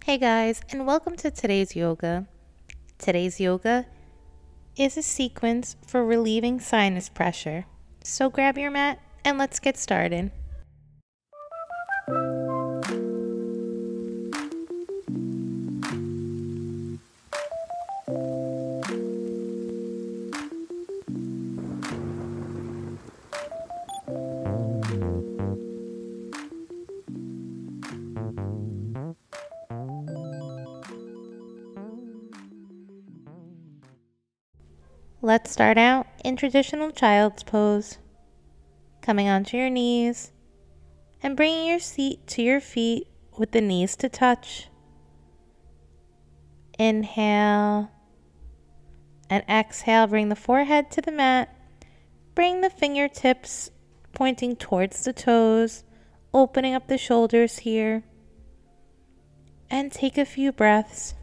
Hey guys, and welcome to today's yoga. Today's yoga is a sequence for relieving sinus pressure. So grab your mat and let's get started. Let's start out in traditional child's pose, coming onto your knees and bringing your seat to your feet with the knees to touch. Inhale and exhale, bring the forehead to the mat. Bring the fingertips pointing towards the toes, opening up the shoulders here. And take a few breaths.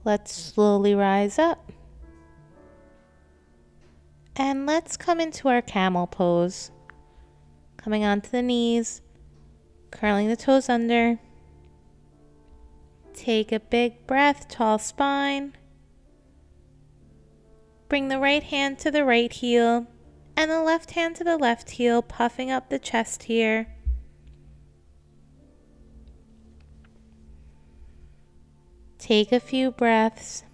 Let's slowly rise up. And let's come into our camel pose. Coming onto the knees, curling the toes under. Take a big breath, tall spine. Bring the right hand to the right heel and the left hand to the left heel, puffing up the chest here. Take a few breaths.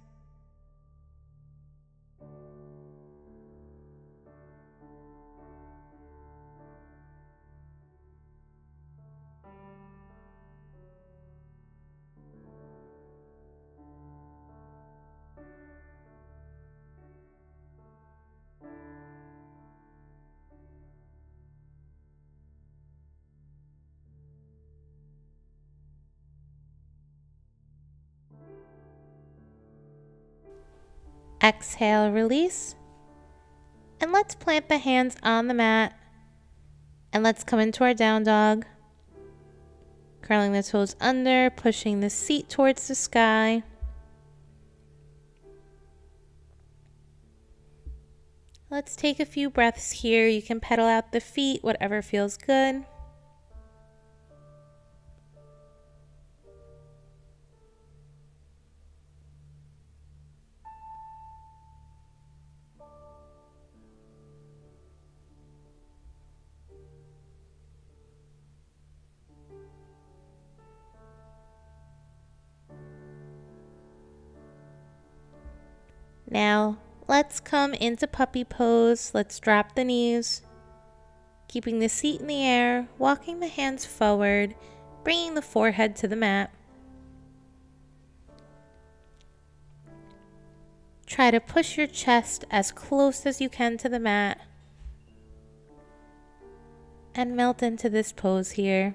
Exhale, release. And let's plant the hands on the mat. And let's come into our down dog. Curling the toes under, pushing the seat towards the sky. Let's take a few breaths here. You can pedal out the feet, whatever feels good. Now, let's come into puppy pose. Let's drop the knees, keeping the seat in the air, walking the hands forward, bringing the forehead to the mat. Try to push your chest as close as you can to the mat and melt into this pose here.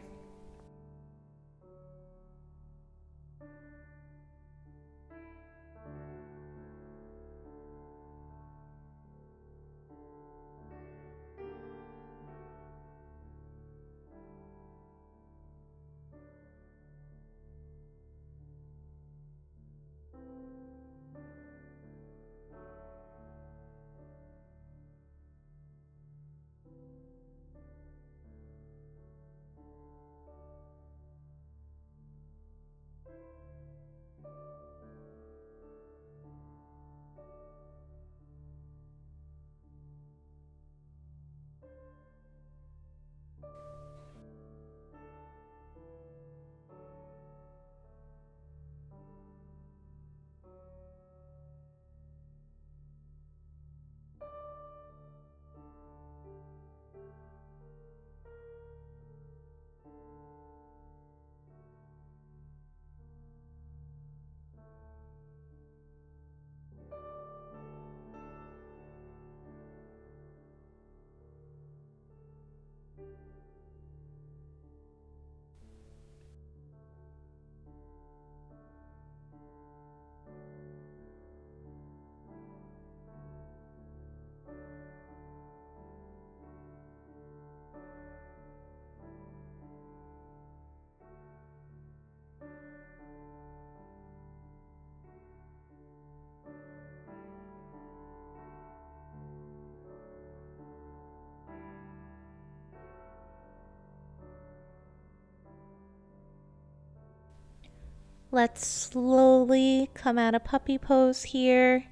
Let's slowly come out of puppy pose here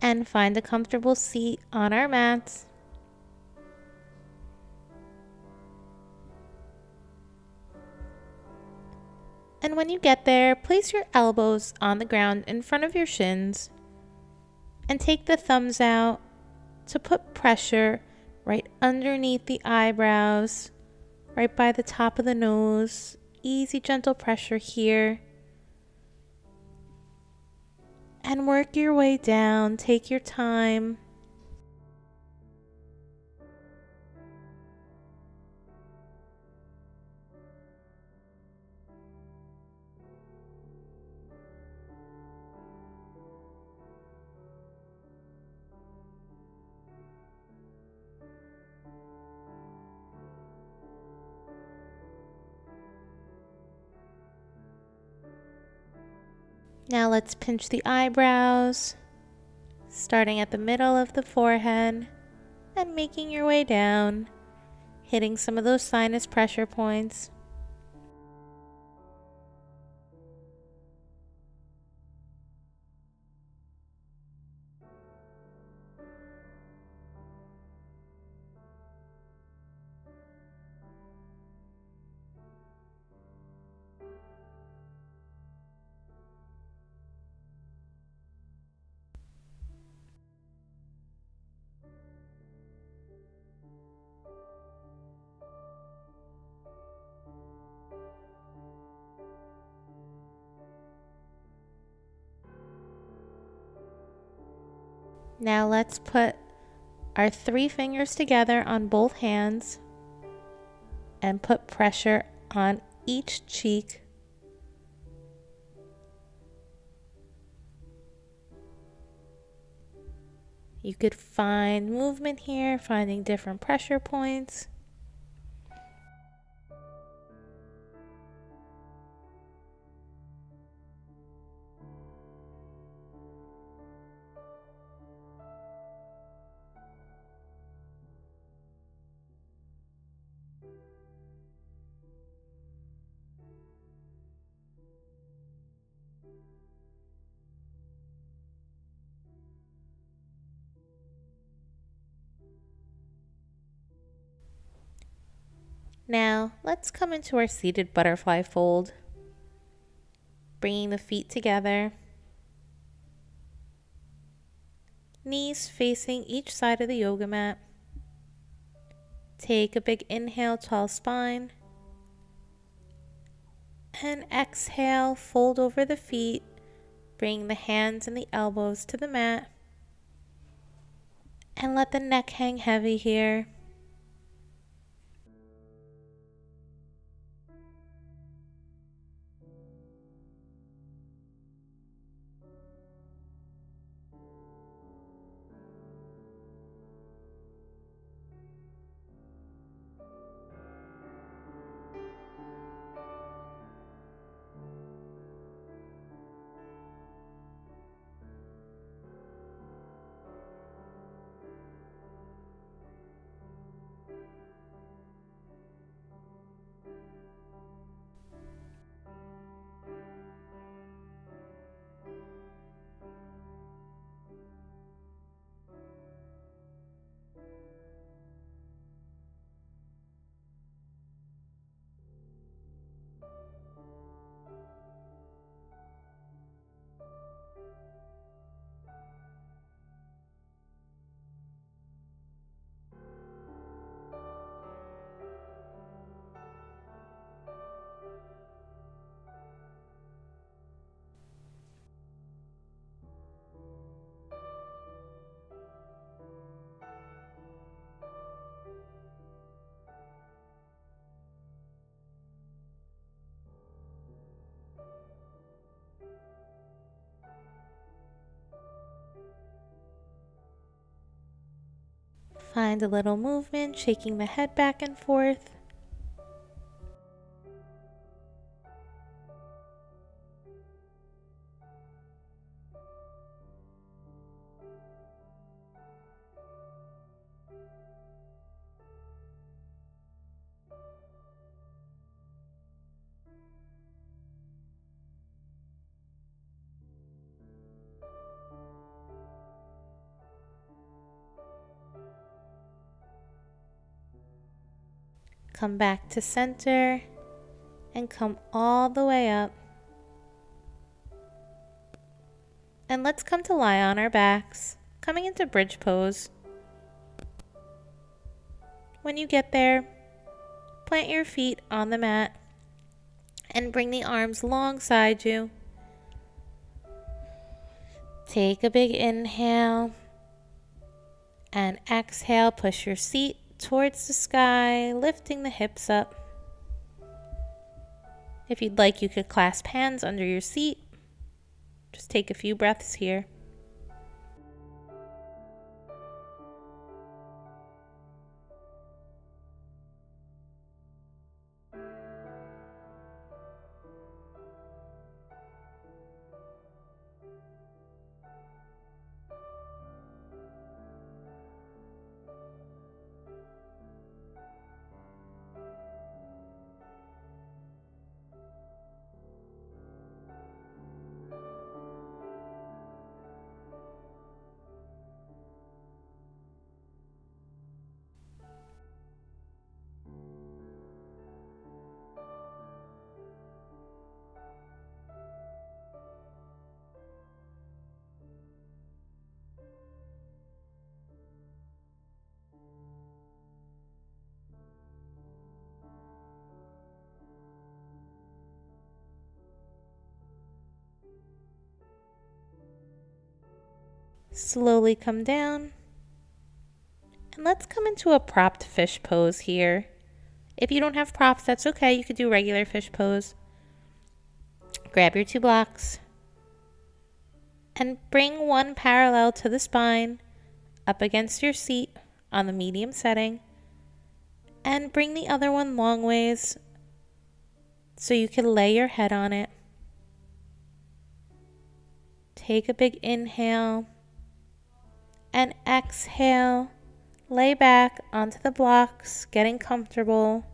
and find a comfortable seat on our mats. And when you get there, place your elbows on the ground in front of your shins and take the thumbs out to put pressure right underneath the eyebrows, right by the top of the nose. Easy, gentle pressure here. And work your way down. Take your time. Now let's pinch the eyebrows, starting at the middle of the forehead and making your way down, hitting some of those sinus pressure points. Now let's put our 3 fingers together on both hands and put pressure on each cheek. You could find movement here, finding different pressure points. Now, let's come into our seated butterfly fold, bringing the feet together, knees facing each side of the yoga mat. Take a big inhale, tall spine, and exhale, fold over the feet, bring the hands and the elbows to the mat, and let the neck hang heavy here. Find a little movement, shaking the head back and forth. Come back to center and come all the way up. And let's come to lie on our backs, coming into bridge pose. When you get there, plant your feet on the mat and bring the arms alongside you. Take a big inhale and exhale. Push your seat towards the sky, lifting the hips up. If you'd like, you could clasp hands under your seat. Just take a few breaths here. Slowly come down. And let's come into a propped fish pose here. If you don't have props, that's okay. You could do regular fish pose. Grab your 2 blocks and bring one parallel to the spine up against your seat on the medium setting, and bring the other one long ways so you can lay your head on it. Take a big inhale and exhale. Lay back onto the blocks, getting comfortable,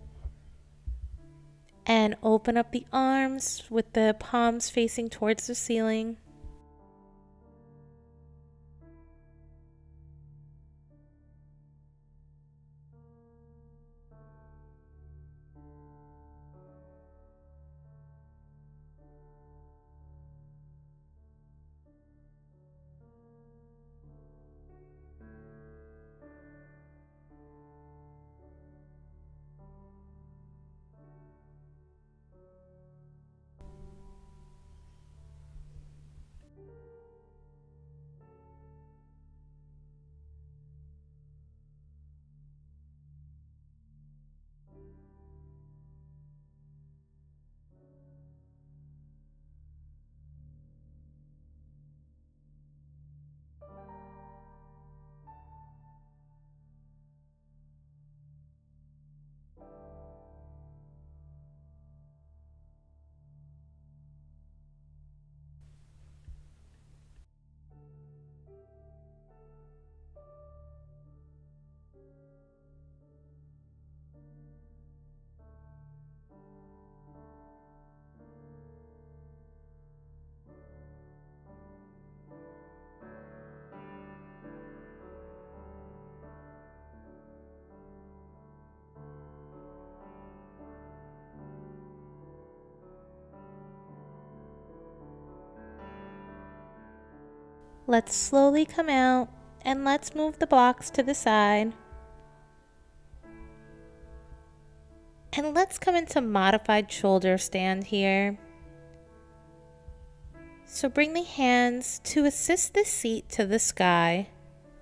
and open up the arms with the palms facing towards the ceiling. Let's slowly come out and let's move the blocks to the side. And let's come into modified shoulder stand here. So bring the hands to assist the seat to the sky,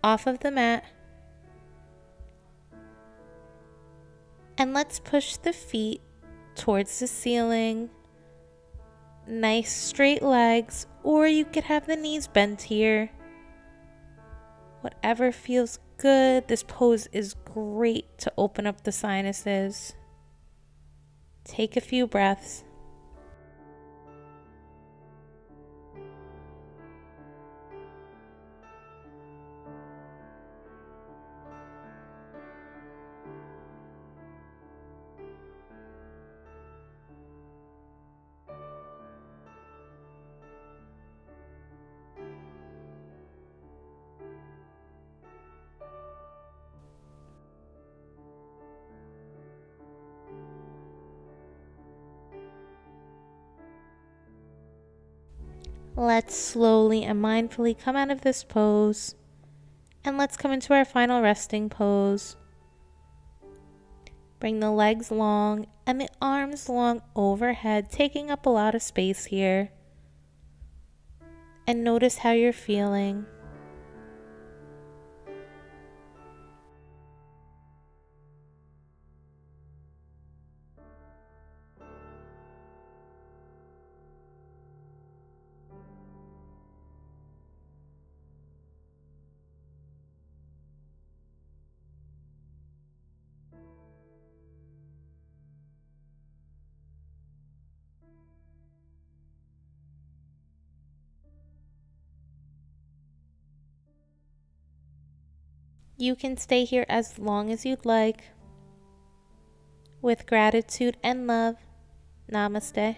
off of the mat. And let's push the feet towards the ceiling. Nice straight legs, or you could have the knees bent here. Whatever feels good. This pose is great to open up the sinuses. Take a few breaths. Let's slowly and mindfully come out of this pose, and let's come into our final resting pose. Bring the legs long and the arms long overhead, taking up a lot of space here. And notice how you're feeling. You can stay here as long as you'd like. With gratitude and love, namaste.